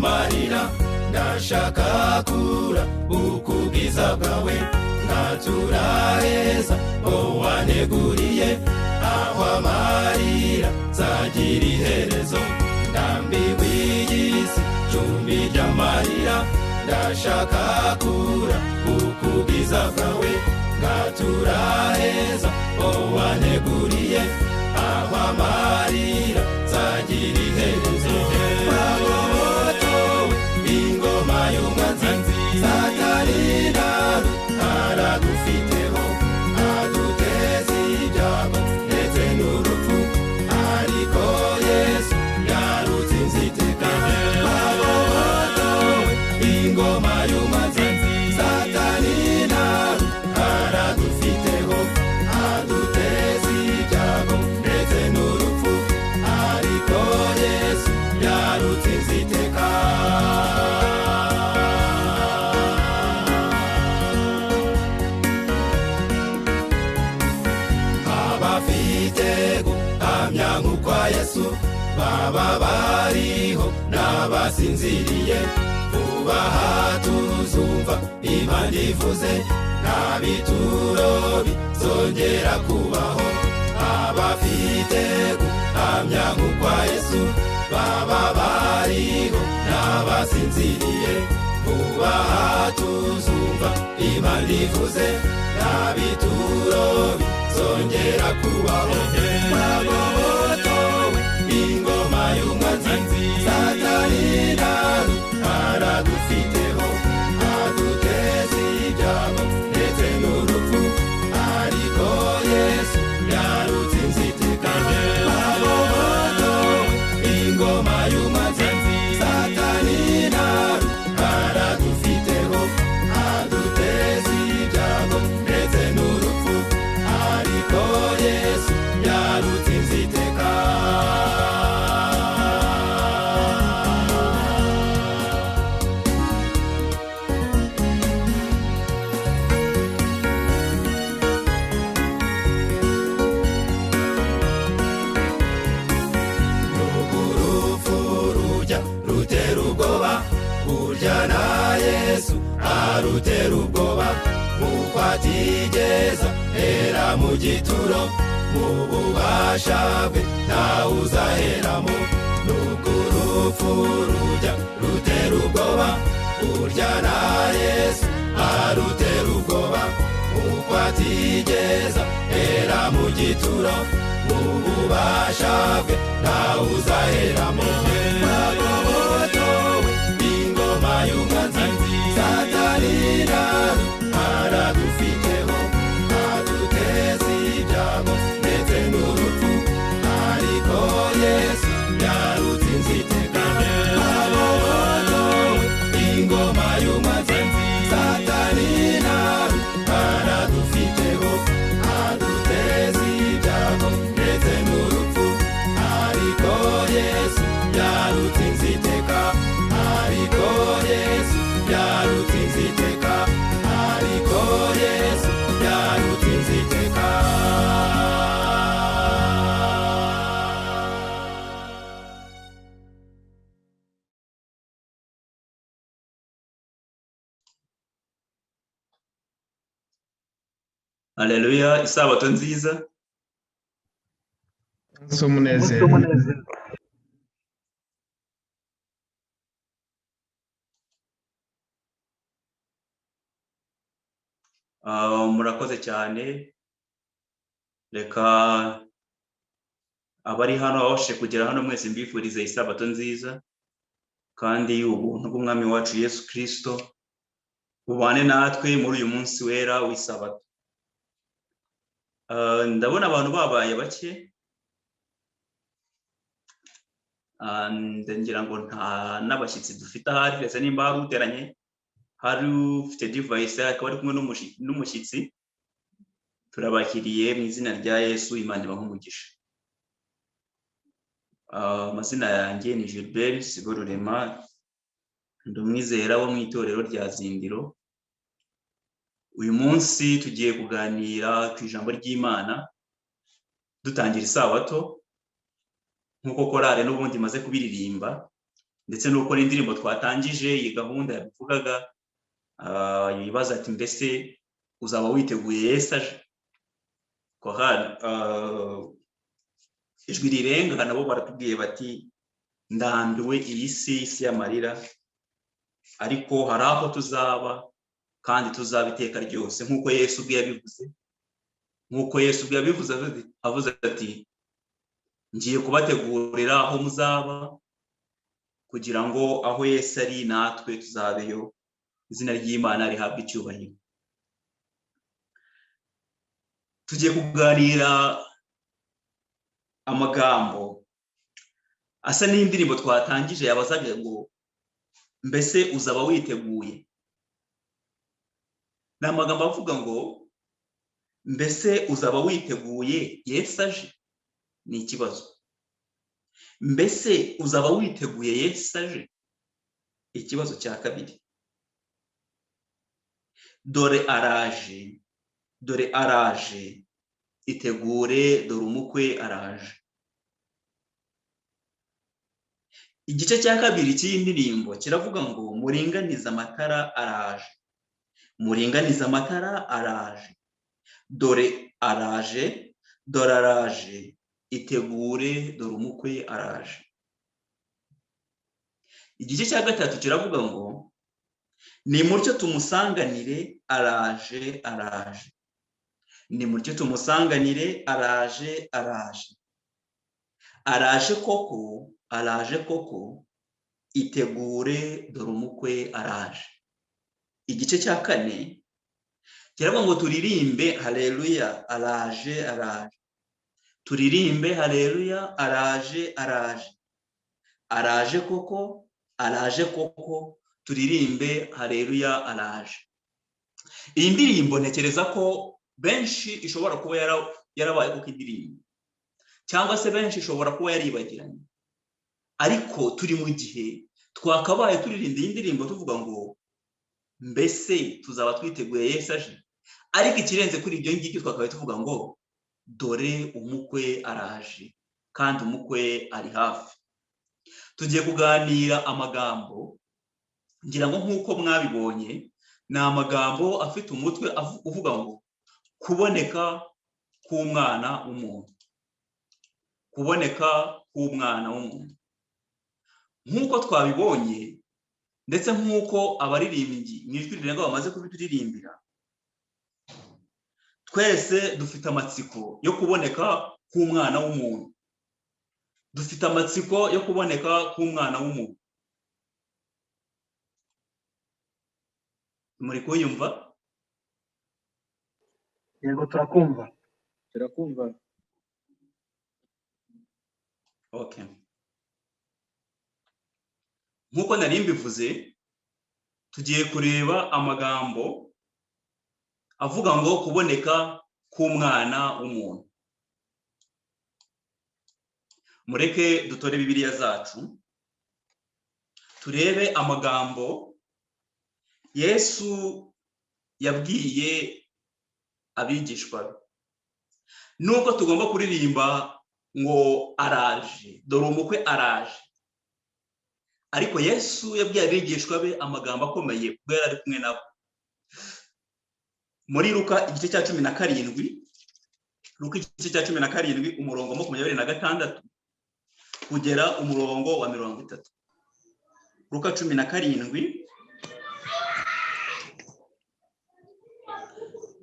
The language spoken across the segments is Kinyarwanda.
amarira ndashaka kura ukubwiza bwawe naturaheza waneguriye aho amarira zagira iherezo ndambiwe iy'isi cumbi ry'amarira ndashaka kura ukubwiza bwawe naturaheza waneguriye aho amarira zagira iherezo wagobotowe ingoma y'umwanzi satani naru aragufiteho aduteza ibyago ndetse n'urupfu ariko Yesu yarutsinze iteka wagobotowe ingoma y'umwanzi satani naru aragufiteho aduteza ibyago ndetse n'urupfu ariko Yesu yarutsinze iteka abafite guhamya nk'ukwa Yesu baba bariho n'abasinziriye vuba aha tuzumva Imana ivuze nta bituro bizongera kubaho abafite guhamya nk'ukwa Yesu baba bariho n'abasinziriye vuba aha tuzumva Imana ivuze nta bituro bizongera kubaho wagobotowe ingoma y'umwanzi satani naru aragufiteho aduteza ibyago ndetse n'urupfu ariko Yesu yarutsinze iteka wagobotowe ingoma y'umwanzi satani naru aragufiteho aduteza ibyago ndetse n'urupfu ariko Yesu yarutsinze iteka urupfu rujya rutera ubwoba burya na Yesu arutera ubwoba kuko atigeza hera mu gituro mu bubasha bwe ntawe uzaheramo nubwo urupfu rujya rutera ubwoba burya na Yesu arutera ubwoba kuko atigeza hera mu gituro mu bubasha bwe ntawe uzaheramo wagobotowe ingoma y'umwanzi satani naru aragufiteho aduteza ibyago ndetse n'urupfu ariko Yesu yarutsinze iteka wagobotowe ingoma y'umwanzi satani naru aragufiteho aduteza ibyago ndetse n'urupfu ariko Yesu yarutsinze iteka ariko Yesu yarutsinze iteka ariko Yesu yarutsinze iteka Haleluya, isabato nziza. umunezero Murakoze cyane. Reka abari hano abashe kugera hano mwese mbifurize isabato nziza kandi ubuntu bw'umwami wacu Yesu Kristo bubane natwe muri uyu munsi wera w'isabato. Ndabona abantu babaye bake ngira ngo nta n'abashyitsi dufite ahari ndetse nimba hari uteranye hari ufite device akaba ari kumwe n'umushyitsi turabakiriye mu izina rya Yesu Imana ibahe umugisha. Amazina yanjye ni Gilbert Sigorurema ndi umwizera wo mu itorero rya Zindiro. Uyu munsi tugiye kuganira ku ijambo ry'Imana dutangira isabato nkuko korale n'ubundi maze kubiririmba ndetse nuko n'indirimbo twatangije iyi gahunda yabivugaga, yibaza ati mbese uzaba witeguye Yesu aje. Ijwi rirenga nabo baratubwiye bati ndambiwe iyi si y'amarira, ariko hari aho tuzaba kandi tuzaba iteka ryose, nk'uko Yesu ubwe yabivuze, avuze ati ngiye kubategurira aho muzaba, kugira ngo aho Yesu ari natwe tuzabeyo, izina ry'Imana rihabwe icyubahiro. Tugiye kuganira amagambo asa n'indirimbo twatangije yabazaga ngo mbese uzaba witeguye. Ni amagambo avuga ngo mbese uzaba witeguye Yesu aje? Ni ikibazo. Mbese uzaba witeguye Yesu aje? Ikibazo cya kabiri. Dore araje, itegure, dore umukwe araje. Igice cya kabiri cy'iyi ndirimbo kiravuga ngo muringanize amatara araje, muringanize amatara araje, dore araje, itegure, dore umukwe araje. Igice cya gatatu kiravuga ngo nimutyo tumusanganire, araje, nimutyo tumusanganire, araje koko, itegure, dore umukwe araje. Igice cya kane kiravuga ngo turirimbe haleluya, araje, turirimbe haleluya, araje koko, turirimbe haleluya, araje. Iyi ndirimbo ntekereza ko benshi ishobora kuba yarabaye kuko indirimbo, cyangwa se benshi ishobora kuba yaribagiranye, ariko turi mu gihe twakabaye turirimba iyi ndirimbo tuvuga ngo mbese tuzaba twiteguye Yesu aje. Ariko ikirenze kuri ibyo ngibyo twakabaye tuvuga ngo dore umukwe araje, kandi umukwe ari hafi. Tugiye kuganira amagambo ngira ngo nk'uko mwabibonye ni amagambo afite umutwe uvuga ngo kuboneka k'umwana w'umuntu, kuboneka k'umwana w'umuntu. Nk'uko twabibonye ndetse nk'uko abaririmbyi mu ijwi rirenga bamaze kubituririmbira, twese dufite amatsiko yo kuboneka k'umwana w'umuntu, dufite amatsiko yo kuboneka k'umwana w'umuntu. Muri kuyumva? Yego turakumva. Okay. Nk'uko nari mbivuze, tugiye kureba amagambo avuga ngo kuboneka k'umwana w'umuntu. Mureke dutore Bibiliya zacu turebe amagambo Yesu yabwiye abigishwa be. Nuko tugomba kuririmba ngo araje, dore umukwe araje, ariko Yesu yabwiye abigishwa be amagambo akomeye ubwo yari ari kumwe nabo. Muri Luka igice cya 17, Luka igice cya 17 umurongo 26 kugera umurongo wa 30. Luka 17,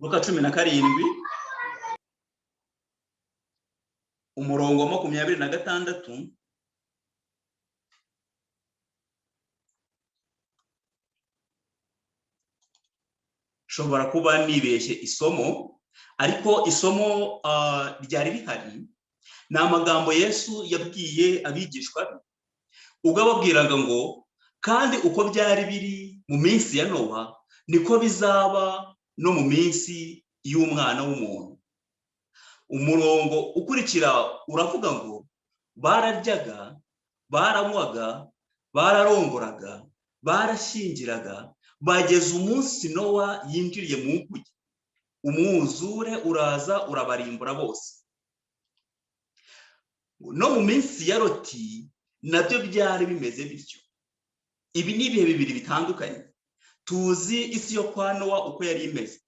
Luka 17 umurongo 26 shobora kuba nibeshye isomo, ariko isomo ryari rihari. Ni amagambo Yesu yabwiye abigishwa be ubwo ababwiraga ngo kandi uko byari biri mu minsi ya Nowa niko bizaba no mu minsi y'umwana w'umuntu. Umurongo ukurikira uravuga ngo bararyaga, baranywaga, bararongoraga, barashyingiraga, bageze umunsi Nowa yinjiriye mu nkuge, umwuzure uraza urabarimbura bose. No mu minsi ya Loti nabyo byari bimeze bityo. ibi ni ibihe bibiri bitandukanye. Tuzi isi yo kwa Nowa uko yari imeze.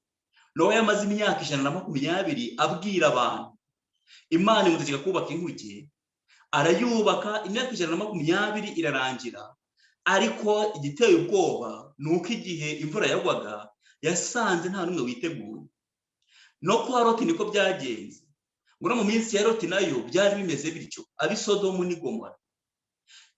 Nowa yamaze imyaka 120 abwira abantu, Imana imutegeka kubaka inkuge, arayubaka, imyaka 120 irarangira. Ariko igiteye ubwoba nuko igihe imvura yagwaga yasanze nta numwe witeguye. No kwa Loti niko byagenze. Ngo mu minsi ya Loti nayo byari bimeze bityo. Abi Sodomu ni Gomora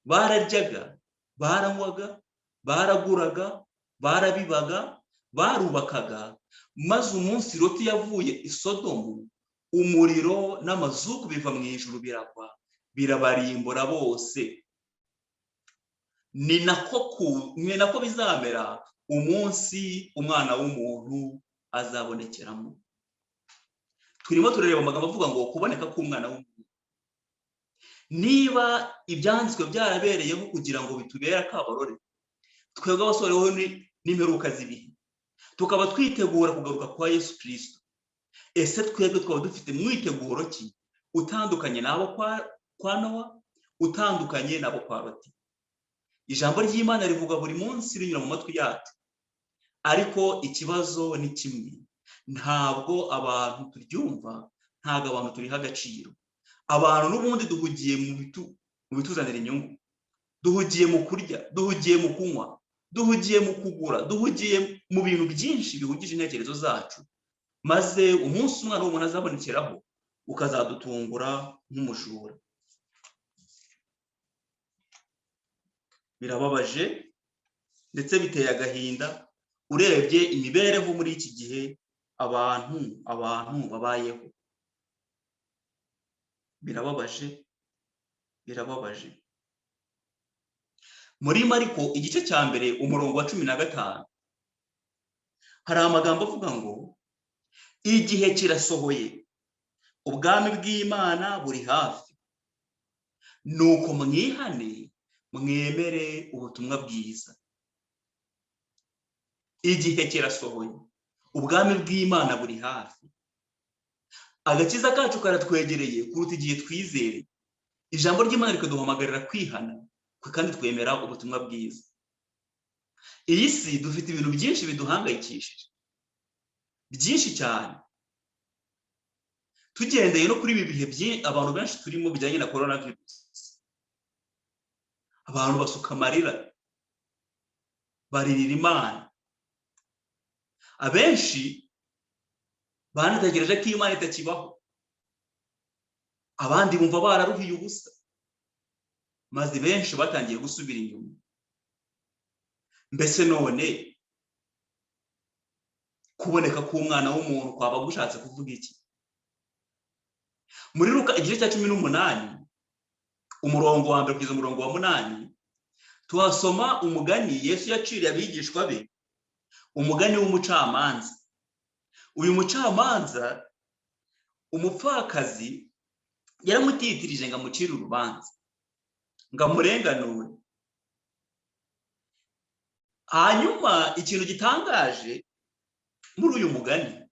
bararyaga, baranywaga, baraguraga, barabibaga, barubakaga, maze umunsi Loti yavuye i Sodomu, umuriro n'amazuku biva mu ijuru biragwa, birabarimbura bose. Ni nako bizamera umunsi umwana w'umuntu azabonekeramo. Turimo turareba amagambo avuga ngo kuboneka k'umwana w'umuntu. Niba ibyanditswe byarabereyeho kugira ngo bitubere akabarore, twebwe abasoreweho n'imperuka z'ibihe, tukaba twitegura kugaruka kwa Yesu Kristo, ese twebwe twaba dufite mwiteguro ki utandukanye n'abo kwa Nowa, utandukanye n'abo kwa Loti? Ijambo ry'Imana rivuga buri munsi rinyura mu matwi yacu, ariko ikibazo ni kimwe, ntabwo abantu turyumva, ntabwo abantu turiha agaciro. Abantu n'ubundi duhugiye mu bituzanira inyungu, duhugiye mu kurya, duhugiye mu kunywa, duhugiye mu kugura, duhugiye mu bintu byinshi bihugije intekerezo zacu, maze umunsi umwana w'umuntu azabonekeraho ukazadutungura nk'umujura. Birababaje ndetse biteye agahinda urebye imibereho muri iki gihe abantu babayeho. Birababaje. Muri Mariko igice cya mbere umurongo wa 15 hari amagambo avuga ngo igihe kirasohoye, ubwami bw'Imana buri hafi, nuko mwihane mwemere ubutumwa bwiza. Igihe kirasohoye, ubwami bw'Imana buri hafi. Agakiza kacu karatwegereye kuruta igihe twizere. Ijambo ry'Imana rikaduhamagarira kwihana kandi twemera ubutumwa bwiza. Iyi si dufite ibintu byinshi biduhangayikishije, byinshi cyane. Tugendeye no kuri ibi bihe abantu benshi turimo bijyanye na coronavirus, abantu basuka amarira, baririra Imana. Abenshi banategereje ko Imana itakibaho, abandi bumva bararuhiye ubusa, maze benshi batangiye gusubira inyuma. Mbese none kuboneka k'umwana w'umuntu kwaba gushatse kuvuga iki? Muri Luka igice cya 18 umurongo wa 1 kugeza umurongo wa 8 tuhasoma umugani Yesu yaciriye abigishwa be, umugani w'umucamanza. Uyu mucamanza umupfakazi yaramutitirije ngo amucire urubanza, ngo amurenganure. Hanyuma ikintu gitangaje muri uyu mugani,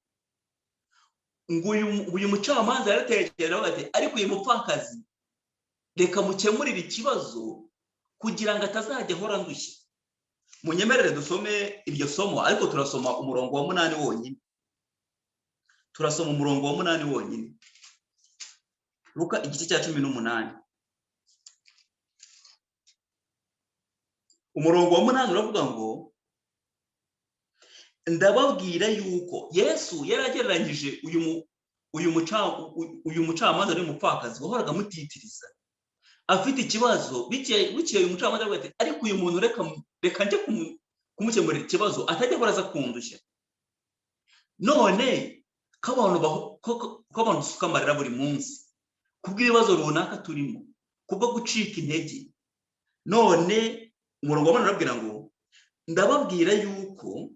ngo uyu mucamanza yaratekereza ati ariko uyu mupfakazi reka mukemurire ikibazo kugira ngo atazajya ahora ndushye. Munyemerere dusome iryo somo, ariko turasoma umurongo wa 8 wonyine. Turasoma umurongo wa 8 wonyine. Luka igice cya 18 umurongo wa 8 uravuga ngo ndababwira yuko Yesu yaragereranyije uyu mucamanza n'umupfakazi wahoraga mutitiriza afite ikibazo. Bikeye uyu mucamanza aravuga ati ariko uyu muntu reka nje kumukemurira ikibazo atajya baraza kundushya. None k'abantu suka amarira buri munsi kubw'ibibazo runaka turimo, kubwo gucika intege. None umurongo wa 8 urabwira ngo ndababwira yuko,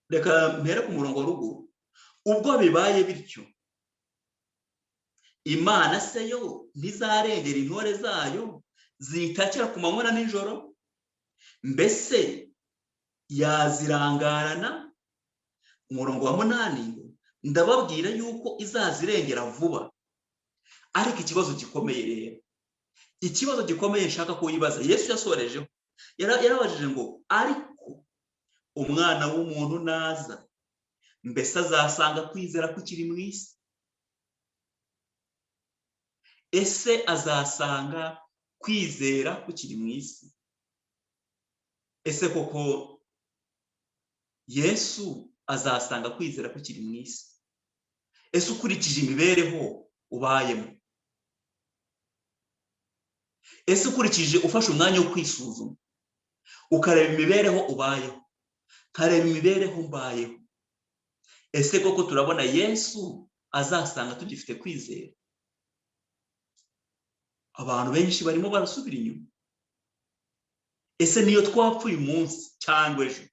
reka mpere ku murongo wa ruguru, ubwo bibaye bityo Imana se yo ntizarengera intore zayo zitakira ku manywa na nijoro? Mbese yazirangarana? Umurongo wa 8 ndababwira yuko izazirengera vuba. Ariko ikibazo gikomeye rero, ikibazo gikomeye nshaka ko wibaza Yesu yasorejeho, yarabajije ngo ariko umwana w'umuntu naza mbese azasanga kwizera kukiri mu isi? Ese azasanga kwizera kukiri mu isi? Ese koko Yesu azasanga kwizera kukiri mu isi? Ese ukurikije imibereho ubayemo, ese ukurikije ufashe umwanya wo kwisuzuma ukareba imibereho ubayeho, kareba imibereho mbayeho, ese koko turabona Yesu azasanga tugifite kwizera? Abantu benshi barimo barasubira inyuma. Ese niyo twapfuye umunsi cyangwa ejo,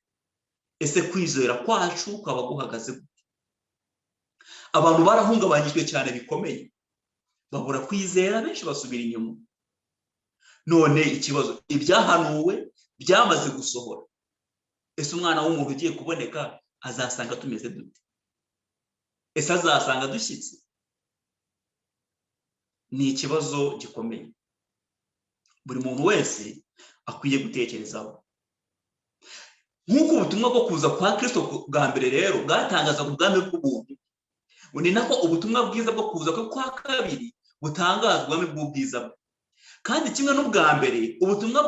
ese kwizera kwacu kwaba guhagaze gute? Abantu barahungabanyijwe cyane bikomeye, babura kwizera, benshi basubira inyuma. None ikibazo, ibyahanuwe byamaze gusohora, ese umwana w'umuntu ugiye kuboneka azasanga tumeze dute? Ese azasanga dushyitse? Ni ikibazo gikomeye buri muntu wese akwiye gutekerezaho. Nk'uko ubutumwa bwo kuza kwa Kristo bwa mbere rero bwatangaza ubwami bw'ubuntu, ni nako ubutumwa bwiza bwo kuza kwa kabiri butangaza ubwami bw'ubwiza bwe. Kandi kimwe n'ubwa mbere, ubutumwa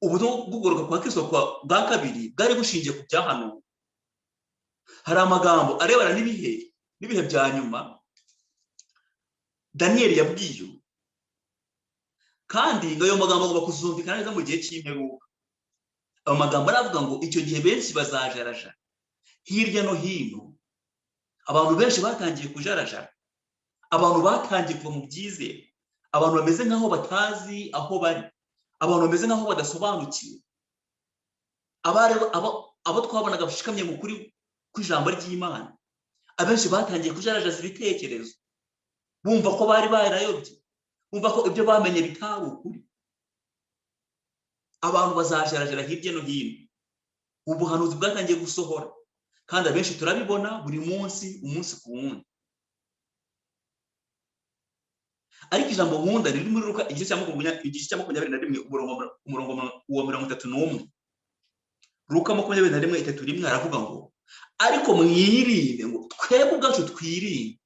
bw'uguruka kwa Kristo bwa kabiri bwari bushingiye ku byahanuwe. Hari amagambo arebana n'ibihe bya nyuma Daniel yabwiye, kandi ngo ayo magambo agomba kuzumvikana neza mu gihe cy'imperuka. Ayo magambo aravuga ngo icyo gihe benshi bazajaraja hirya no hino. Abantu benshi batangiye kujarajara, abantu batangiye kuva mu byizere, abantu bameze nk'aho batazi aho bari, abantu bameze nk'aho badasobanukiwe. Abo twabonaga bashikamye mu kuri kw'ijambo ry'Imana, abenshi batangiye kujarajaza ibitekerezo, bumva ko bari barayobye, bumva ko ibyo bamenye bitari ukuri. Abantu bazajarajara hirya no hino. Ubuhanuzi bwatangiye gusohora, kandi abenshi turabibona buri munsi, umunsi ku wundi. Ariko ijambo nkunda riri muri Luka igice cya 21 umurongo wa 31. Luka 21:31 aravuga ngo ariko mwirinde, ngo twebwe ubwacu twirinde,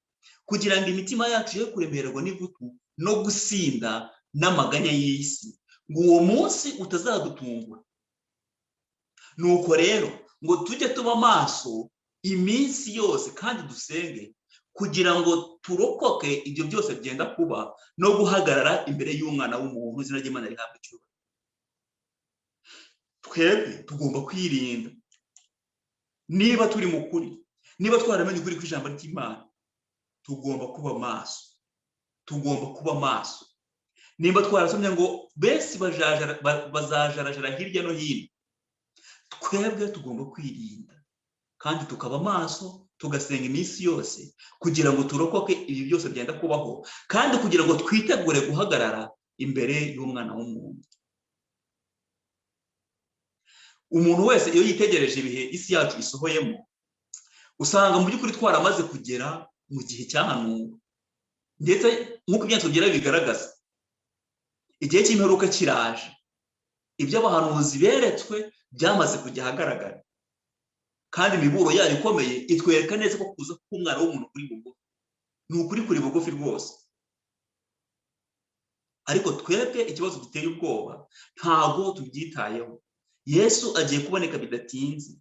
kugira ngo imitima yacu ye kuremererwa n'ivutu no gusinda n'amaganya y'isi, ngo uwo munsi utazadutungura. Nuko rero ngo tujye tuba maso iminsi yose kandi dusenge, kugira ngo turokoke ibyo byose byenda kuba no guhagarara imbere y'umwana w'umuntu, izina ry'Imana rihabwe icyubahiro. Twebwe tugomba kwirinda. Niba turi mu kuri, niba twaramenye ukuri kw'ijambo ry'Imana, tugomba kuba maso, tugomba kuba maso. Niba twarasomye ngo bese bazajarajara hirya no hino, twebwe tugomba kwirinda kandi tukaba maso, tugasenga iminsi yose kugira ngo turokoke ibi byose byenda kubaho, kandi kugira ngo twitegure guhagarara imbere y'umwana w'umuntu. Umuntu wese iyo yitegereje ibihe isi yacu isohoyemo, usanga mu by'ukuri twaramaze kugera mu gihe cyahanuwe, ndetse nk'uko ibyanditswe byera bigaragaza, igihe cy'imperuka kiraje. Ibyo abahanuzi beretswe byamaze kujya ahagaragara, kandi imiburo yayo ikomeye itwereka neza ko kuza k'umwana w'umuntu kuri bugufi. Ni ukuri kuri bugufi rwose. Ariko twebwe ikibazo giteye ubwoba, ntabwo tubyitayeho. Yesu agiye kuboneka bidatinze,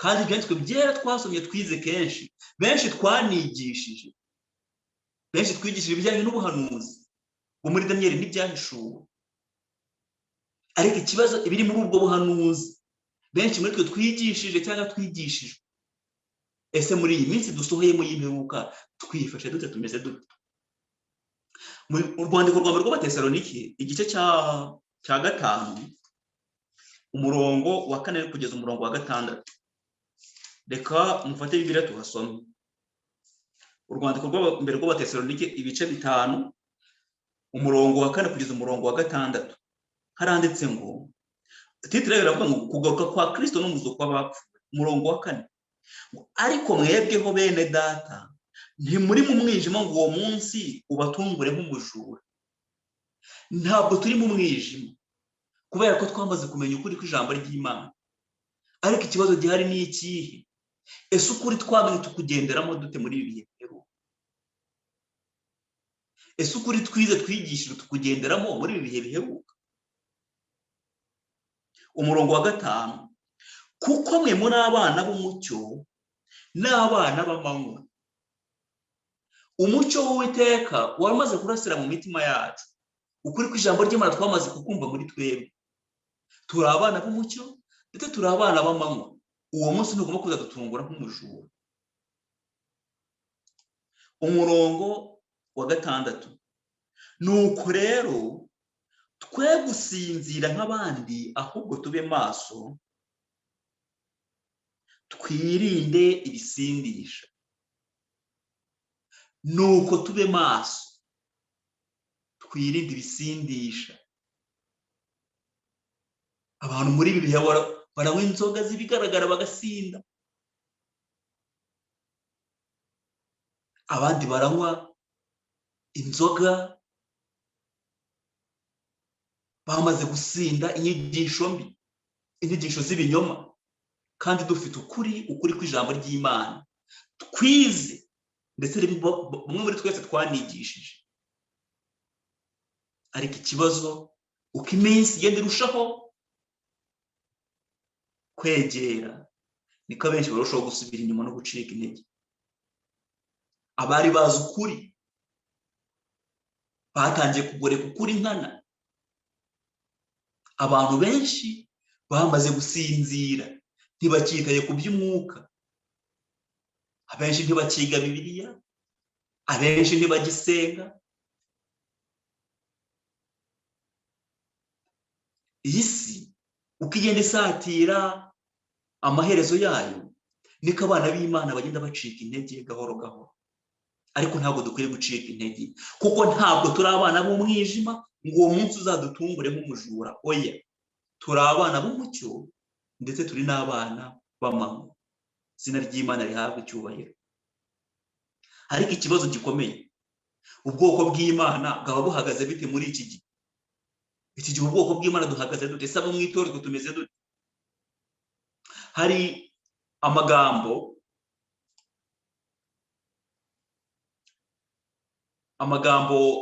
kandi ibyanditswe byera twasomye twize kenshi, benshi twanigishije, benshi twigishije ibijyanye n'ubuhanuzi bo muri Daniel n'ibyahishuwe. Ariko ikibazo ibiri muri ubwo buhanuzi benshi muri twe twigishije cyangwa twigishijwe, ese muri iyi minsi dusohoyemo y'imperuka twifashe dute, tumeze dute? Mu rwandiko rwa mbere rw'Abatesalonike igice cya 5 umurongo wa 4 kugeza umurongo wa 6. Reka mufate Bibiliya tuhasome. Urwandiko rwa mbere rw'Abatesalonike ibice 5 umurongo wa 4 kugeza umurongo wa 6. Haranditse ngo, titre iravuga ngo kugaruka kwa Kristo no muzuko w'abapfuye. Umurongo wa 4, ariko mwebweho bene data ntimuri mu mwijima ngo uwo munsi ubatungure nk'umujura. Ntabwo turi mu mwijima kubera ko twamaze kumenya ukuri kw'ijambo ry'Imana. Ariko ikibazo gihari ni ikihe? Ese ukuri twamenye tukugenderamo dute muri ibi bihe biheruka? Ese ukuri twize twigishije tukugenderamo muri ibi bihe biheruka? Umurongo wa 5, kuko mwe muri abana b'umucyo n'abana b'amanywa. Umucyo w'Uwiteka wamaze kurasira mu mitima yacu. Ukuri kw'ijambo ry'Imana twamaze kukumva muri twebwe. Turi abana b'umucyo ndetse turi abana b'amanywa. Uwo munsi ntugomba kuza dutungura nk'umujura. Umurongo wa 6, nuko rero twe gusinzira nk'abandi, ahubwo tube maso, twirinde ibisindisha. Nuko tube maso, twirinde ibisindisha. Abantu muri ibi bihe baranywa inzoga zibigaragara bagasinda. Abandi baranywa inzoga bamaze gusinda inyigisho mbi, inyigisho z'ibinyoma, kandi dufite ukuri kw'ijambo ry'Imana twize ndetse bamwe muri twese twanigishije. Ariko ikibazo uko iminsi igenda irushaho kwegera, niko abenshi barushaho gusubira inyuma no gucika intege. Abari bazi ukuri batangiye kugoreka ukuri nkana. Abantu benshi bamaze gusinzira, ntibakitaye ku by'umwuka. Abenshi ntibakiga Bibiliya, abenshi ntibagisenga. Iyi si uko igenda isatira amaherezo yayo, niko abana b'Imana bagenda bacika intege gahoro gahoro. Ariko ntabwo dukwiye gucika intege, kuko ntabwo turi abana b'umwijima ngo uwo munsi uzadutungure nk'umujura. Oya, turi abana b'umucyo ndetse turi n'abana b'amanywa. Izina ry'Imana rihabwa icyubahiro. Ariko ikibazo gikomeye, ubwoko bw'Imana bwaba buhagaze bite muri iki gihe? Iki gihe ubwoko bw'Imana duhagaze dute? Ese abo mu itorero tumeze dute? Hari amagambo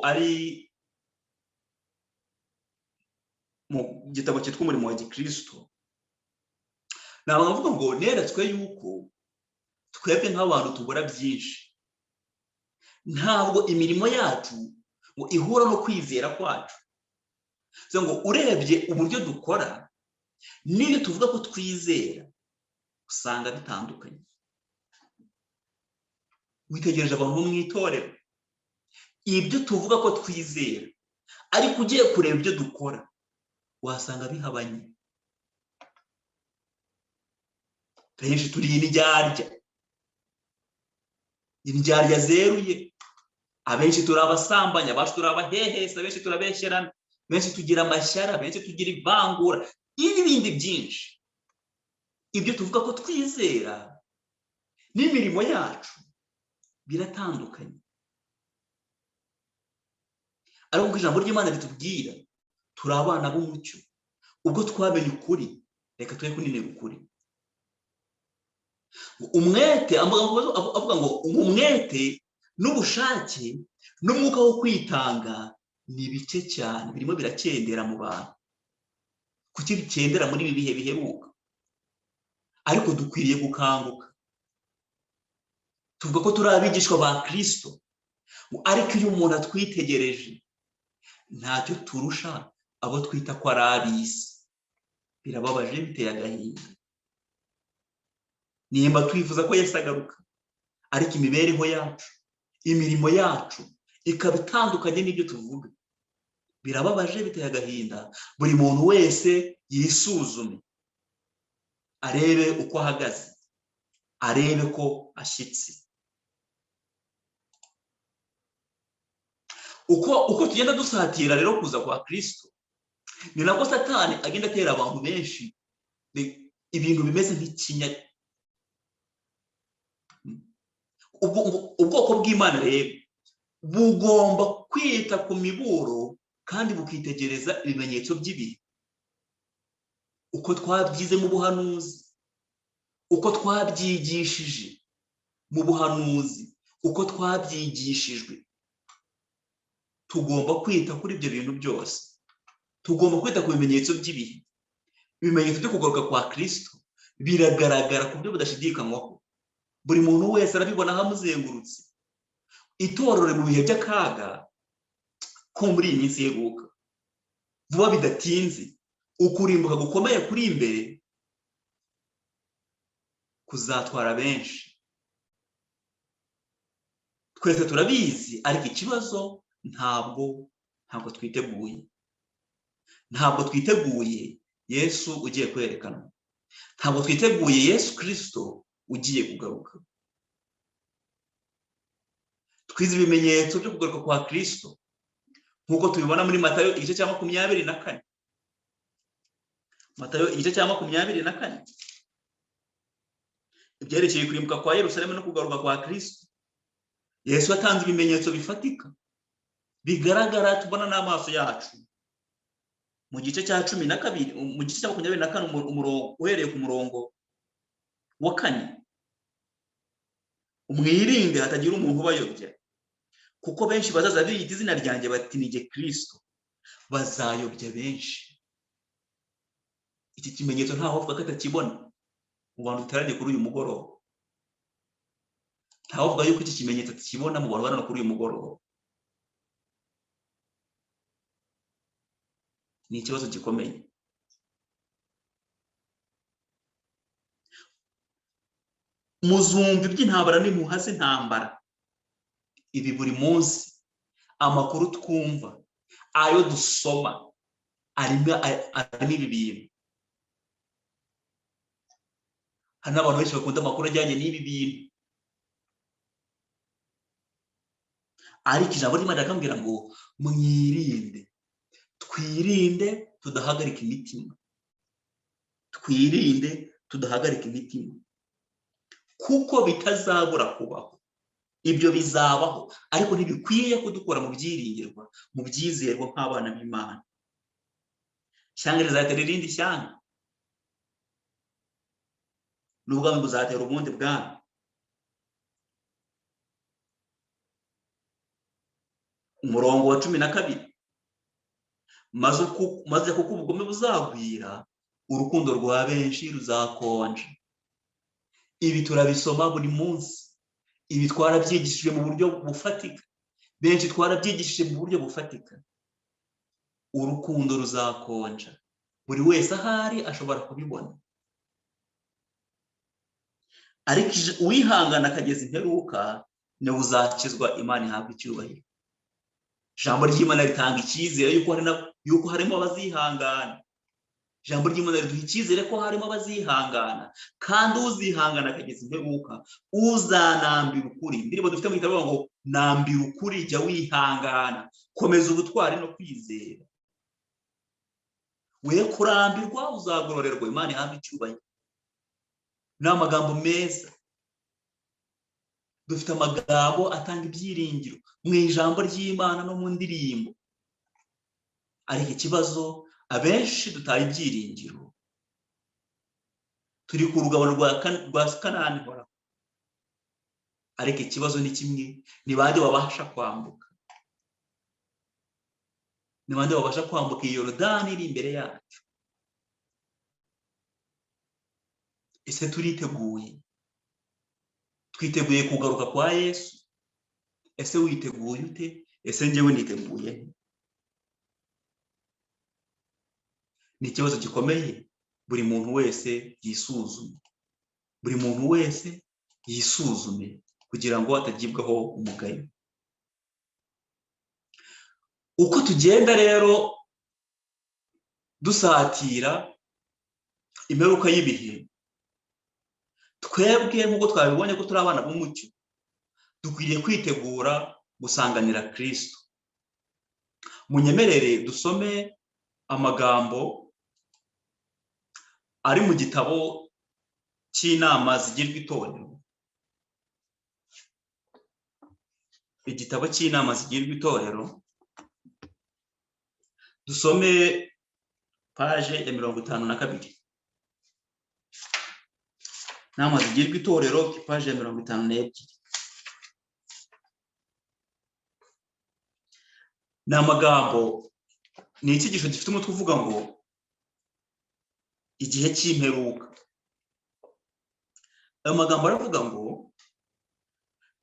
ari mu gitabo cyitwa Umurimo wa Gikristo. Ntabwo avuga ngo neretswe yuko twebwe nk'abantu tubura byinshi. Ntabwo imirimo yacu ngo ihura no kwizera kwacu. So ngo urebye uburyo dukora n'ibyo tuvuga ko twizera usanga bitandukanye. Witegereje abantu bo mu itorero, ibyo tuvuga ko twizera ariko ugiye kureba ibyo dukora wasanga bihabanye. Benshi turi indyarya zeruye. Abenshi turi abasambanya, abenshi turi abahehesa, abenshi turabeshyerana, benshi tugira amashyara, benshi tugira ivangura n'ibindi byinshi. Ibyo tuvuga ko twizera n'imirimo yacu biratandukanye. Ariko ijambo ry'Imana ritubwira turi abana b'umucyo. Ubwo twamenye ukuri, reka twe kuninira ukuri. Umwete, avuga ngo umwete n'ubushake n'umwuka wo kwitanga ni bike cyane, birimo birakendera mu bantu. Kuki bikendera muri ibi bihe biheruka? Ariko dukwiriye gukanguka. Tuvuga ko turi abigishwa ba Kristo, ariko iyo umuntu atwitegereje ntacyo turusha abo twita ko ari ab'isi. Birababaje, biteye agahinda. Nimba twifuza ko Yesu agaruka, ariko imibereho yacu, imirimo yacu ikaba itandukanye n'ibyo tuvuga. Birababaje, biteye agahinda. Buri muntu wese yisuzume, arebe uko ahagaze, arebe ko ashyitse. Uko tugenda dusatira rero kuza kwa Kristo, ni nako Satani agenda atera abantu benshi ibintu bimeze nk'ikinya. ubwoko bw'Imana rero bugomba kwita ku miburo kandi bukitegereza ibimenyetso by'ibihe, uko twabyize mu buhanuzi, uko twabyigishije mu buhanuzi, uko twabyigishijwe. Tugomba kwita kuri ibyo bintu byose, tugomba kwita ku bimenyetso by'ibihe. Ibimenyetso byo kugaruka kwa Kristo biragaragara ku buryo budashidikanywaho, buri muntu wese arabibona hamuzengurutse. Itorero mu bihe by'akaga ko muri iyi minsi yeguka vuba bidatinze, ukurimbuka gukomeye kuri imbere kuzatwara benshi. Twese turabizi, ariko ikibazo ntabwo twiteguye. Ntabwo twiteguye Yesu ugiye kwerekanwa. Ntabwo twiteguye Yesu Kristo ugiye kugaruka. Twize ibimenyetso byo kugaruka kwa Kristo nk'uko tubibona muri Matayo igice cya 24. Matayo igice cya 24, ibyerekeye kurimbuka kwa Yerusalemu no kugaruka kwa Kristo. Yesu yatanze ibimenyetso bifatika bigaragara tubona n'amaso yacu. Mu gice cya 12, mu gice cya 24, umurongo uhereye ku murongo wa 4, umwirinde hatagira umuntu ubayobya, kuko benshi bazaza biyita izina ryanjye bati ni jye Kristo, bazayobya benshi. Iki kimenyetso ntaho uvuga ko atakibona mu bantu uteraniye kuri uyu mugoroba. Ntaho uvuga yuko iki kimenyetso atakibona mu bantu barana kuri uyu mugoroba. Ni ikibazo gikomeye. Muzumva iby'intambara n'impuha z'intambara. Ibi buri munsi amakuru twumva, ayo dusoma, arimo ibi bintu. Hari n'abantu benshi bakunda amakuru ajyanye n'ibi bintu, ariko ijambo ry'Imana rirakambwira ngo mwirinde, twirinde tudahagarika imitima, twirinde tudahagarika imitima, kuko bitazabura kubaho. Ibyo bizabaho, ariko ntibikwiye kudukora mu byiringirwa, mu byizerwa nk'abana b'Imana. Ishyanga rizatera irindi shyanga, n'ubwami buzatera ubundi bwami. Umurongo wa 12, maze kuko ubugome buzagwira, urukundo rwa benshi ruzakonja. Ibi turabisoma buri munsi. Ibi twarabyigishije mu buryo bufatika, benshi twarabyigishije mu buryo bufatika. Urukundo ruzakonja, buri wese ahari ashobora kubibona, ariko uwihangana akageza imperuka niwe uzakizwa. Imana ihabwa icyubahiro. Ijambo ry'Imana ritanga icyizere yuko harimo abazihangana. Ijambo ry'Imana riduha icyizere ko harimo abazihangana, kandi uzihangana akageza imperuka uzanambira ukuri. Indirimbo dufite mu gitabo ngo nambira ukuri, jya wihangana, komeza ubutwari no kwizera. We kurambirwa uzagororerwa. Imana ihabwa icyubahiro. Ni amagambo meza. Dufite amagambo atanga ibyiringiro mu ijambo ry'Imana no mu ndirimbo, ariko ikibazo abenshi dutaye ibyiringiro. Turi ku rugabano rwa Kanani horaho, ariko ikibazo ni kimwe: ni bande babasha kwambuka? Ni bande babasha kwambuka iyo Yorodani iri imbere yacu? Ese turiteguye? Twiteguye kugaruka kwa Yesu? Ese witeguye ute? Ese njyewe niteguye? Ni ikibazo gikomeye. Buri muntu wese yisuzume, buri muntu wese yisuzume kugira ngo atagibwaho umugayo. Uko tugenda rero dusatira imperuka y'ibihe, twebwe nk'uko twabibonye ko turi abana b'umucyo, dukwiriye kwitegura gusanganira Kristo. Munyemerere dusome amagambo ari mu gitabo cy'inama zigirwa itorero, igitabo cy'inama zigirwa itorero, dusome paje ya 52. Inama zigirwa itorero paje ya 52. Ni amagambo, ni icyigisho gifite umutwe uvuga ngo igihe cy'imperuka. Ayo magambo aravuga ngo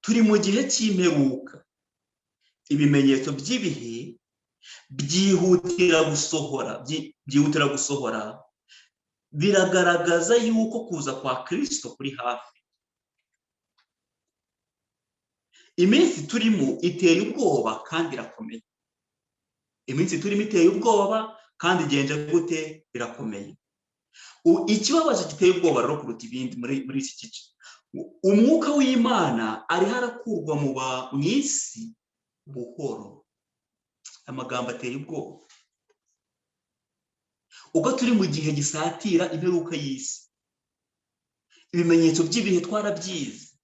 turi mu gihe cy'imperuka, ibimenyetso by'ibihe byihutira gusohora, biragaragaza yuko kuza kwa Kristo kuri hafi. Iminsi turimo iteye ubwoba kandi irakomeye. Iminsi turimo iteye ubwoba kandi igenje gute? Birakomeye. Ikibabazo giteye ubwoba rero kuruta ibindi muri iki gice, umwuka w'Imana ari harakurwa mu isi buhoro. Amagambo ateye ubwoba. Ubwo turi mu gihe gisatira imperuka y'isi, ibimenyetso by'ibihe twarabyize,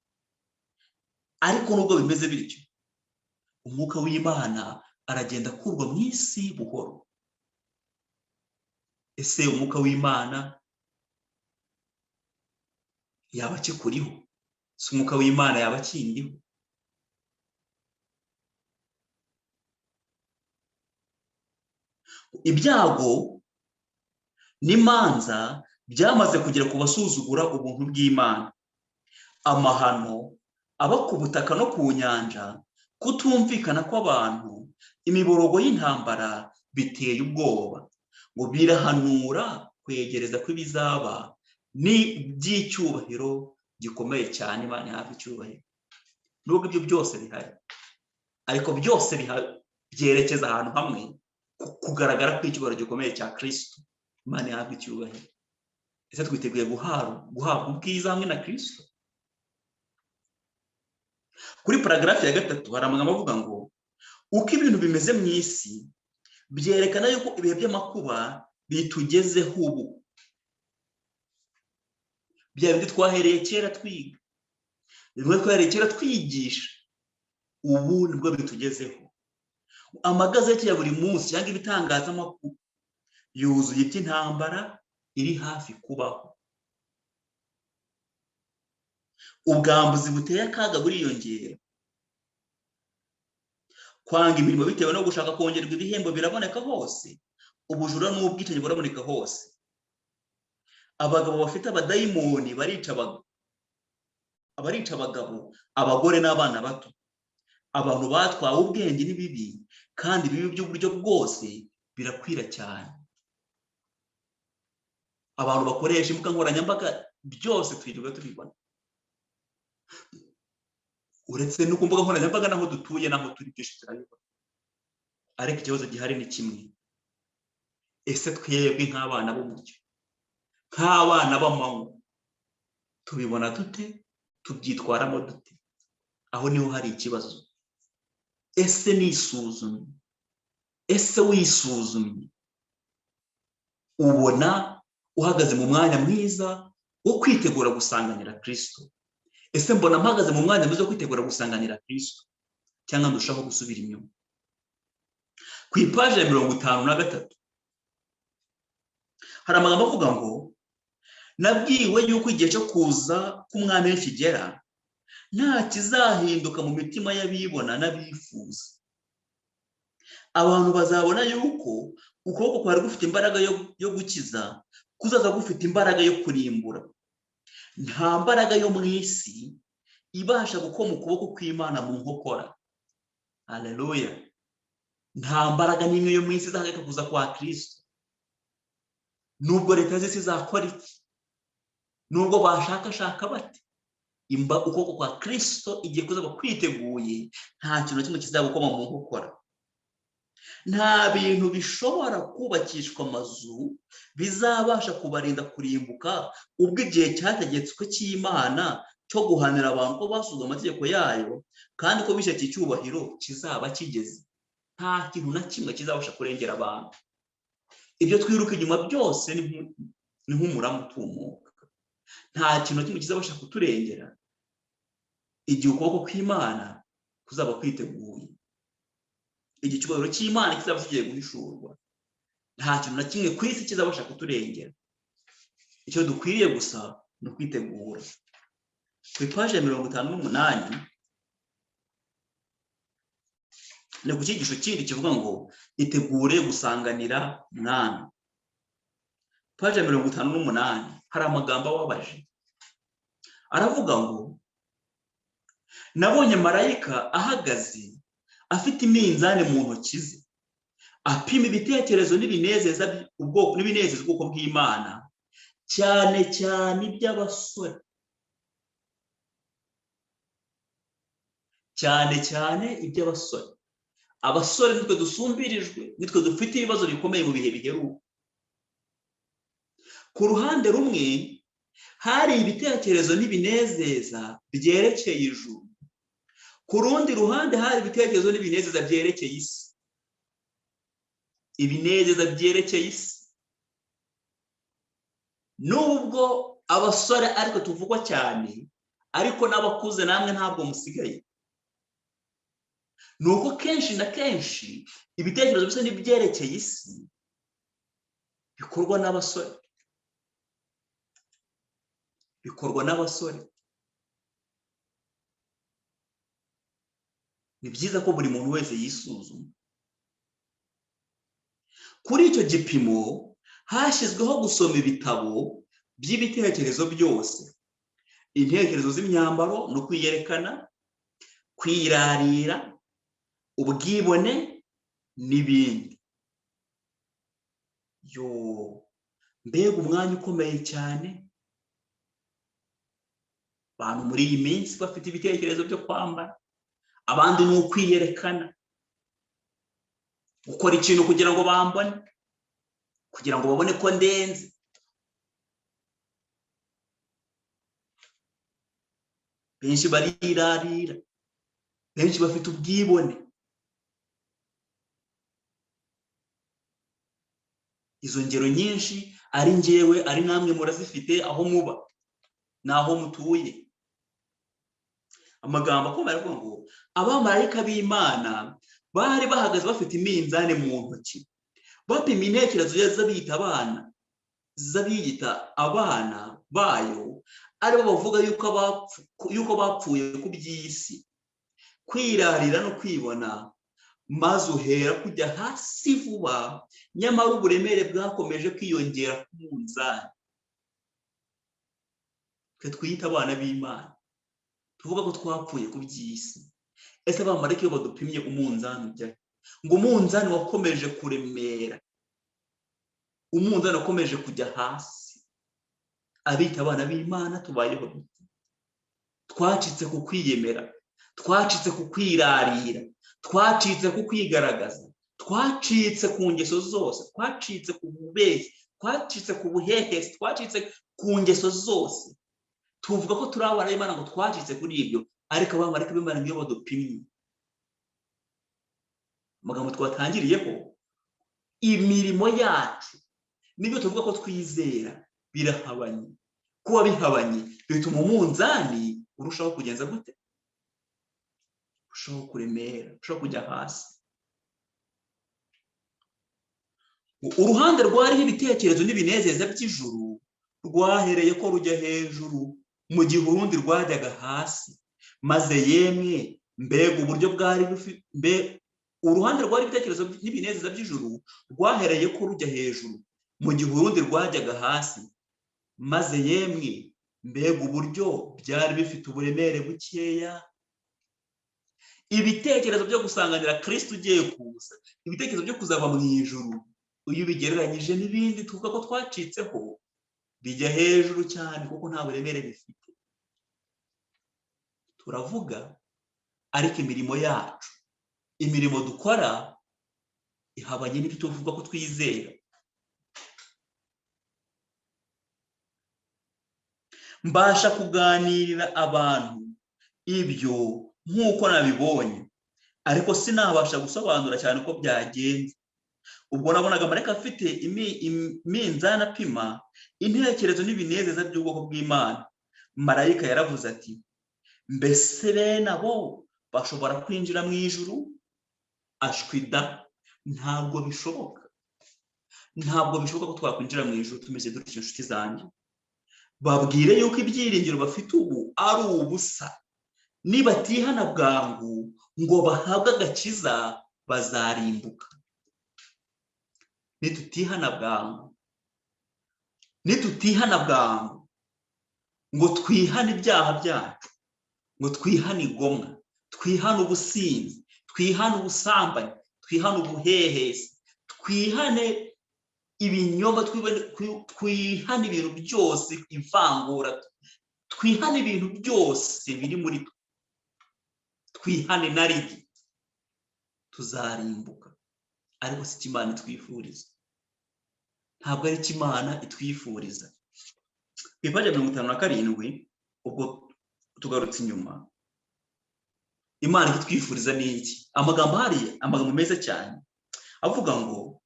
ariko nubwo bimeze bityo, umwuka w'Imana aragenda akurwa mu isi buhoro. Ese umwuka w'Imana yaba akikuriho? Si umwuka w'Imana yaba akindiho? Ibyago n'imanza byamaze kugera ku basuzugura ubuntu bw'Imana. Amahano aba ku butaka no ku nyanja, kutumvikana kw'abantu, imiborogo y'intambara biteye ubwoba, ngo birahanura kwegereza kw'ibizaba ni by'icyubahiro gikomeye cyane. Imana ihabwe icyubahiro. Nubwo ibyo byose bihari, ariko byose byerekeza ahantu hamwe, kugaragara kw'icyubahiro gikomeye cya Kristo. Imana ihabwe icyubahiro. Ese twiteguye guhabwa ubwiza hamwe na Kristo? Kuri paragrafi ya 3 hari amagambo avuga ngo uko ibintu bimeze mu isi byerekana yuko ibihe by'amakuba bitugezeho ubu. Bya bindi twahereye kera twiga, bimwe twahereye kera twigisha, ubu nibwo bitugezeho. Amagazeti ya buri munsi cyangwa ibitangazamakuru yuzuye iby'intambara iri hafi kubaho. Ubwambuzi buteye akaga buriyongera. Kwanga imirimo bitewe no gushaka kongerwa ibihembo biraboneka hose. Ubujura n'ubwicanyi buraboneka hose. Abagabo bafite abadayimoni barica abagabo, abagore n'abana bato. Abantu batwawe ubwenge n'ibibi, kandi ibibi by'uburyo bwose birakwira cyane. Abantu bakoresha imbuga nkoranyambaga byose twirirwa tubibona. Uretse no ku mbuga nkoranyambaga naho dutuye naho turi byinshi turabibona. Ariko ikibazo gihari ni kimwe. Ese twebwe nk'abana b'umucyo, nk'abana b'amanywa, tubibona dute? Tubyitwaramo dute? Aho niho hari ikibazo. Ese nisuzumye? Ese wisuzumye? Ubona uhagaze mu mwanya mwiza wo kwitegura gusanganira Kristo? Ese mbona mpagaze mu mwanya mwiza wo kwitegura gusanganira Kristo, cyangwa ndushaho gusubira inyuma? Ku ipaje ya 53 hari amagambo avuga ngo nabwiwe yuko igihe cyo kuza k'umwami nikigera, nta kizahinduka mu mitima y'abibona n'abifuza. Abantu bazabona yuko ukuboko kwari gufite imbaraga yo gukiza kuzaza gufite imbaraga yo kurimbura. Nta mbaraga yo mu isi ibasha gukoma ukuboko kw'Imana mu nkokora. Haleluya. Nta mbaraga n'imwe yo mu isi izahagarika kuza kwa Kristo. Nubwo leta z'isi zakora iki, nubwo bashakashaka bati, ukuboko kwa Kristo igiye kuza kwiteguye, nta kintu kimwe kizagukoma mu nkokora. Nta bintu bishobora kubakishwa amazu bizabasha kubarinda kurimbuka, ubwo igihe cyategetswe cy'Imana cyo guhanira abantu ko basuzuguye amategeko yayo kandi ko bishe cy'icyubahiro kizaba kigeze. Nta kintu na kimwe kizabasha kurengera abantu. Ibyo twiruka inyuma byose ni nk'umurama utumuka. Nta kintu na kimwe kizabasha kuturengera igihe ukuboko kw'Imana kuzaba kwiteguye, igihe icyubahiro cy'Imana kizaba kigiye guhishurwa. Nta kintu na kimwe ku isi kizabasha kuturengera. Icyo dukwiriye gusa ni ukwitegura. Ku ipaji ya 58 ni ku cyigisho kindi kivuga ngo itegure gusanganira mwami. Paji ya 58 hari amagambo ababaje. Aravuga ngo nabonye marayika ahagaze afite iminzani mu ntoki ze, apima ibitekerezo n'ibinezeza ubwoko bw'Imana, cyane cyane iby'abasore, abasore nitwe dusumbirijwe, nitwe dufite ibibazo bikomeye mu bihe biheruka. Ku ruhande rumwe hari ibitekerezo n'ibinezeza byerekeye ijuru, ku rundi ruhande hari ibitekerezo n'ibinezeza byerekeye isi. Ibinezeza byerekeye isi, nubwo abasore ariko tuvugwa cyane, ariko n'abakuze namwe ntabwo musigaye. Nuko kenshi na kenshi ibitekerezo bisa n'ibyerekeye isi bikorwa n'abasore. Ni byiza ko buri muntu wese yisuzuma. Kuri icyo gipimo hashyizweho gusoma ibitabo by'ibitekerezo byose, intekerezo z'imyambaro no kwiyerekana, kwirarira, ubwibone n'ibindi. Mbega umwanya ukomeye cyane. Abantu muri iyi minsi bafite ibitekerezo byo kwambara, abandi ni ukwiyerekana, gukora ikintu kugira ngo bambone, kugira ngo babone ko ndenze. Benshi barirarira, benshi bafite ubwibone. Izo ngero nyinshi ari njyewe ari namwe murazifite aho muba naho mutuye. Amagambo akomeye avuga ngo abamarayika b'Imana bari bahagaze bafite iminzani mu ntoki, bapima intekerezo z'abiyita abana bayo, aribo bavuga yuko bapfuye ku by'isi, kwirarira no kwibona, maze uhera kujya hasi vuba, nyamara uburemere bwakomeje kwiyongera ku munzani. Twe twiyita abana b'Imana tuvuga ko twapfuye ku by'isi. Ese abamarayika iyo badupimye umunzani ujya ngo umunzani wakomeje kuremera, umunzani wakomeje kujya hasi. Abita abana b'Imana tubayeho dute? Twacitse ku kwiyemera, twacitse ku kwirarira, twacitse ku kwigaragaza, twacitse ku ngeso zose, twacitse ku bubeshyi, twacitse ku buhehesi, twacitse ku ngeso zose. Tuvuga ko turi abana b'Imana ngo twacitse kuri ibyo, ariko abamarayika b'Imana niyo badupimye. Amagambo twatangiriyeho, imirimo yacu nibyo tuvuga ko twizera birahabanye. Kuba bihabanye bituma umunzani urushaho kugenza gute? Urushaho kuremera, urushaho kujya hasi. Uruhande rwariho ibitekerezo n'ibinezeza by'ijuru rwahereye ko rujya hejuru, mu gihe urundi rwajyaga hasi. Maze yemwe mbega uburyo bwari uruhande rwari ibitekerezo n'ibinezeza by'ijuru rwahereye ko rujya hejuru, mu gihe urundi rwajyaga hasi. Maze yemwe mbega uburyo byari bifite uburemere bukeya. Ibitekerezo byo gusanganira Kristo ugiye kuza, ibitekerezo byo kuzava mu ijuru, iyo bigereranyije n'ibindi tuvuga ko twacitseho, bijya hejuru cyane kuko nta buremere bifite. Turavuga ariko imirimo yacu, imirimo dukora ihabanye n'ibyo tuvuga ko twizera. Mbasha kuganirira abantu ibyo nk'uko nabibonye, ariko sinabasha gusobanura cyane uko byagenze. Ubwo nabonaga marayika afite iminzani apima intekerezo n'ibinezeza by'ubwoko bw'Imana. Marayika yaravuze ati, mbese bene abo bashobora kwinjira mu ijuru ashwida. Ntabwo bishoboka ko twakwinjira mu ijuru tumeze dutyo. Inshuti zanjye, babwire yuko ibyiringiro bafite ubu ari ubusa. Nibatihana bwangu ngo bahabwe agakiza bazarimbuka. Nitutihana bwangu ngo twihane ibyaha byacu, ngo twihane igomwa, twihane ubusinzi, twihane ubusambanyi, twihane ubuhehesi, twihane ibinyoma, twihane ibintu byose, ivangura, twihane ibintu byose biri muri twe, twihane na rigi, tuzarimbuka. Ariko si Imana itwifuriza, ntabwo ari Imana itwifuriza. Ipaji 57 ubwo tugarutse inyuma, Imana itwifuriza ni iki? Amagambo meza cyane avuga ngo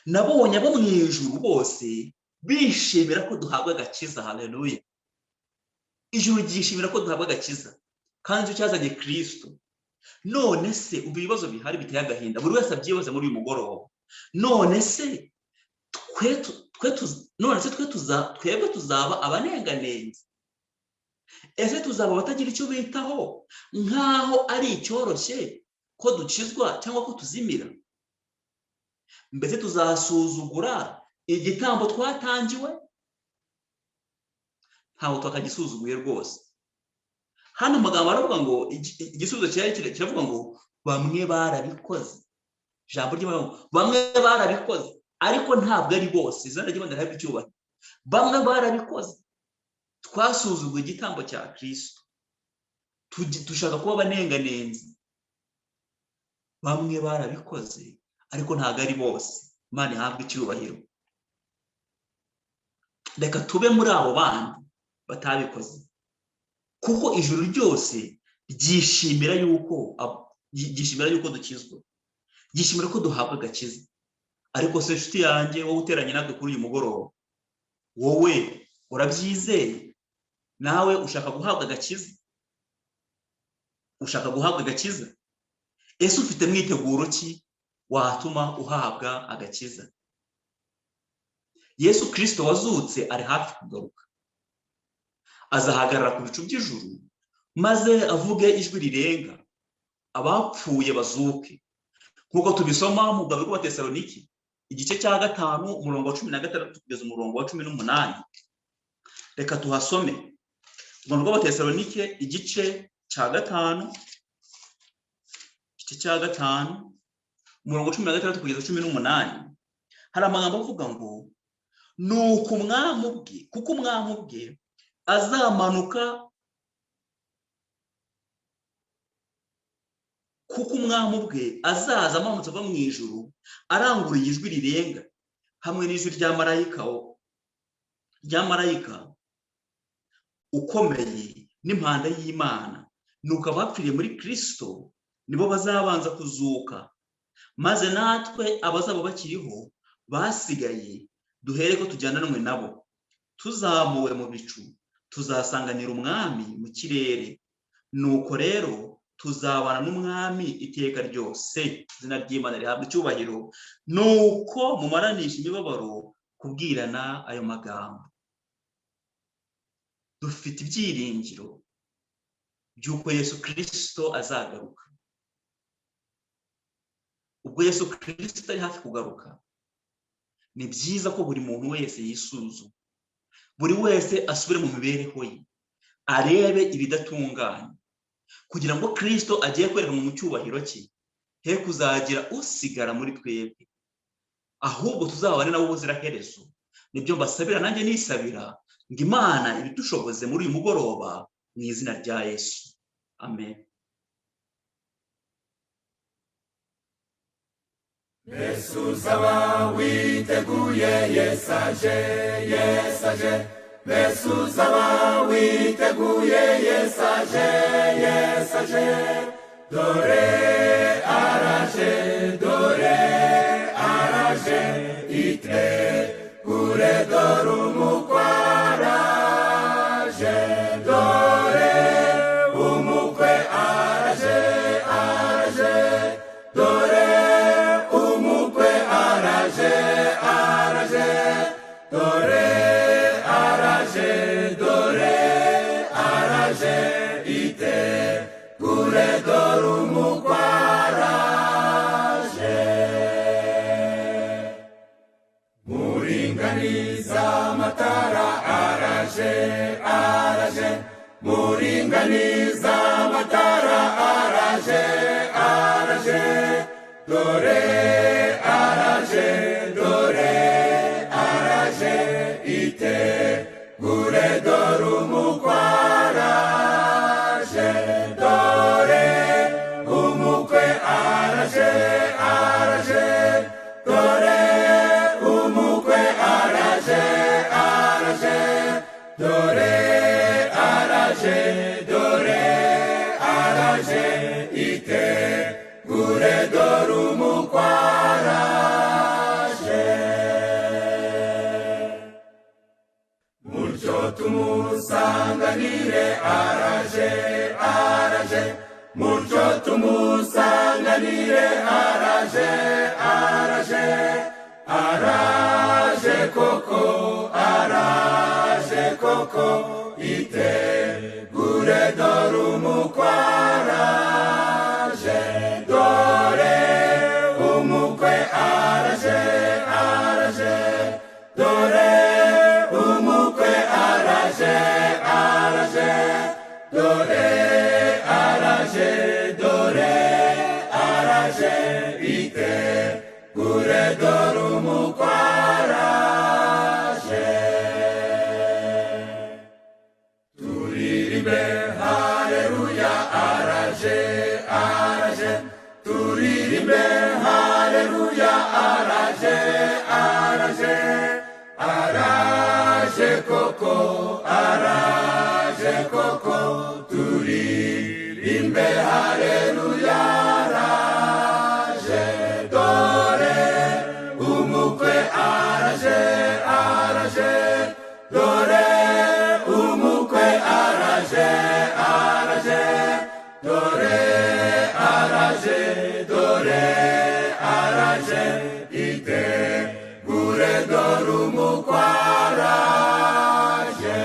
nabonye abo mu ijuru bose bishimira ko duhabwa agakiza. Haleluya! Ijuru ryishimira ko duhabwa agakiza, kandi icyo cyazanye Kristo. None se ubu ibibazo bihari biteye agahinda, buri wese abyibaza muri uyu mugoroba. None se twebwe tuzaba abanenganenzi? Ese tuzaba batagira icyo bitaho, nk'aho ari icyoroshye ko dukizwa cyangwa ko tuzimira? Mbese tuzasuzugura igitambo twatangiwe? Ntabwo twakagisuzuguye rwose. Hano amagambo aravuga ngo igisubizo kiravuga ngo bamwe barabikoze. Ijambo ry'Imana, bamwe barabikoze, ariko ntabwo ari bose. Izina ry'Imana rihabwa icyubahiro. Bamwe barabikoze. Twasuzuguye igitambo cya Kristo, dushaka kuba abanenganenzi. Bamwe barabikoze, ariko ntabwo ari bose. Imana ihabwa icyubahiro. Reka tube muri abo bandi batabikoze, kuko ijuru ryose ryishimira yuko dukizwa, ryishimira ko duhabwa agakiza. Ariko se inshuti yanjye, wowe uteranye natwe kuri uyu mugoroba, wowe urabyizeye? Nawe ushaka guhabwa agakiza? Ese ufite mwiteguro ki watuma uhabwa agakiza? Yesu Kristo wazutse ari hafi kugaruka. Azahagarara ku bicu by'ijuru maze avuge ijwi rirenga, abapfuye bazuke. Nk'uko tubisoma mu rwandiko rw'Abatesalonike igice cya 5 umurongo wa 16 kugeza umurongo wa 18. Reka tuhasome. Urwandiko rw'Abatesalonike igice cya 5 umurongo wa 16 kugeza 18. Hari amagambo avuga ngo nuko umwami ubwe azamanuka, kuko umwami ubwe azaza amanutse ava mu ijuru aranguriye ijwi rirenga hamwe n'ijwi rya marayika ukomeye n'impanda y'Imana. Nuko abapfiriye muri Kristo nibo bazabanza kuzuka, maze natwe abazaba bakiriho basigaye duhere ko tujyananwe nabo, tuzamuwe mu bicu tuzasanganira umwami mu kirere. Nuko rero tuzabana n'umwami iteka ryose. Izina ry'Imana rihabwa icyubahiro. Nuko mumaranisha imibabaro kubwirana ayo magambo. Dufite ibyiringiro by'uko Yesu Kristo azagaruka. Ubwo Yesu Kristo ari hafi kugaruka, ni byiza ko buri muntu wese yisuzuma, buri wese asubire mu mibereho ye, arebe ibidatunganye, kugira ngo Kristo agiye kwerekana mu cyubahiro cye he kuzagira usigara muri twebwe, ahubwo tuzabane nabo ubuziraherezo. Nibyo mbasabira nanjye nisabira, ngo Imana ibidushoboze muri uyu mugoroba mu izina rya Yesu. Amen. Yesu uzaba witeguye, Yesu aje, Yesu uzaba witeguye, Yesu aje, dore araje, itegure dore umukwe araje, dore umukwe araje. muringaniza amatara araje araje muringaniza amatara araje araje dore araje dore araje itegure dore umukwe araje dore umukwe araje araje dore umukwe araje araje dore araje dore araje itegure dore umukwe araje mutyo tumusanganire araje araje mutyo tumusanganire araje araje araje koko araje koko itegure dore umukwe araje dore umukwe araje araje dore umukwe araje araje dore araje dore araje itegure dore umukwe araje turirimbe haleluya araje araje turirimbe haleluya araje araje araje koko araje koko turirimbe haleluya araje dore umukwe araje araje dore umukwe araje araje dore araje dore araje itegure dore umukwe araje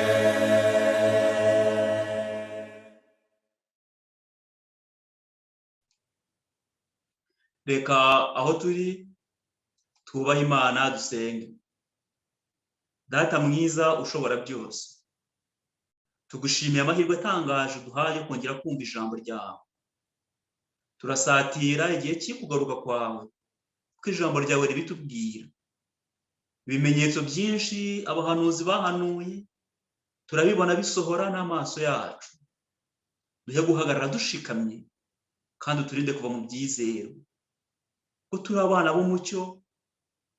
reka aho turi twubahe Imana dusenge. Data mwiza ushobora byose, tugushimiye amahirwe atangaje duhaye yo kongera kumva ijambo ryawe. Turasatira igihe cy'ikugaruka kwawe, kuko ijambo ryawe ribitubwira. Ibimenyetso byinshi abahanuzi bahanuye turabibona bisohora n'amaso yacu. Duhe guhagarara dushikamye kandi uturinde kuva mu byizero, ko turi abana b'umucyo,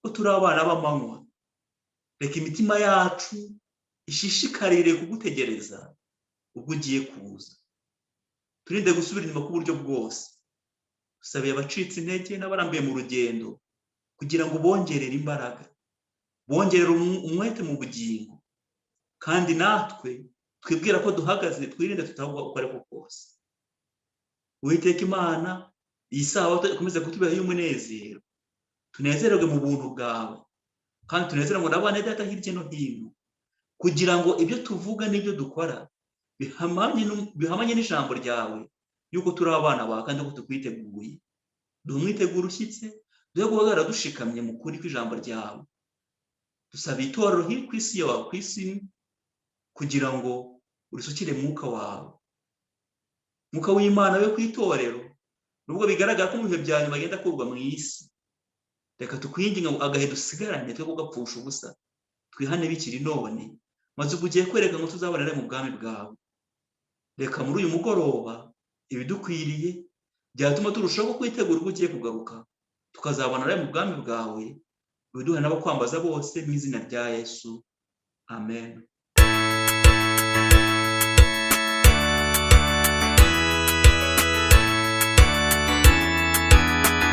ko turi abana b'amanywa. Reka imitima yacu ishishikarire kugutegereza ubwo ugiye kuza. Turinde gusubira inyuma ku buryo bwose. Dusabiye abacitse intege n'abarambiye mu rugendo kugira ngo bongerere imbaraga, bongerere umwete mu bugingo, kandi natwe twibwira ko duhagaze twirinde tutagwa uko ariko kose. Uwiteka Imana, iyi sabato ikomeze kutubera y'umunezero. Tunezererwe mu buntu bwawe, kandi tunezererwe n'abana data hirya no hino, kugira ngo ibyo tuvuga n'ibyo dukora bihamanye n'ijambo ryawe yuko turi abana bawe kandi ko tukwiteguye. Duhe umwiteguro ushyitse, duhe guhagarara dushikamye mu kuri kw'ijambo ryawe. Dusaba itorero hiri ku isi yawe, ku isi, kugira ngo urisukire mwuka wawe, mwuka w'Imana we ku itorero, nubwo bigaragara ko mu bihe bya nyuma agenda akurwa mu isi. Reka tukwinginga ngo agahe dusigarane twe kugapfusha ubusa, twihane bikiri none, maze ubwo ugiye kwereka ngo tuzabonere mu bwami bwawe. Reka muri uyu mugoroba ibidukwiriye byatuma turushaho kwitegura ubwo ugiye kugaruka, tukazabonera mu bwami bwawe. Biduhe n'abakwambaza bose mu izina rya Yesu, amen.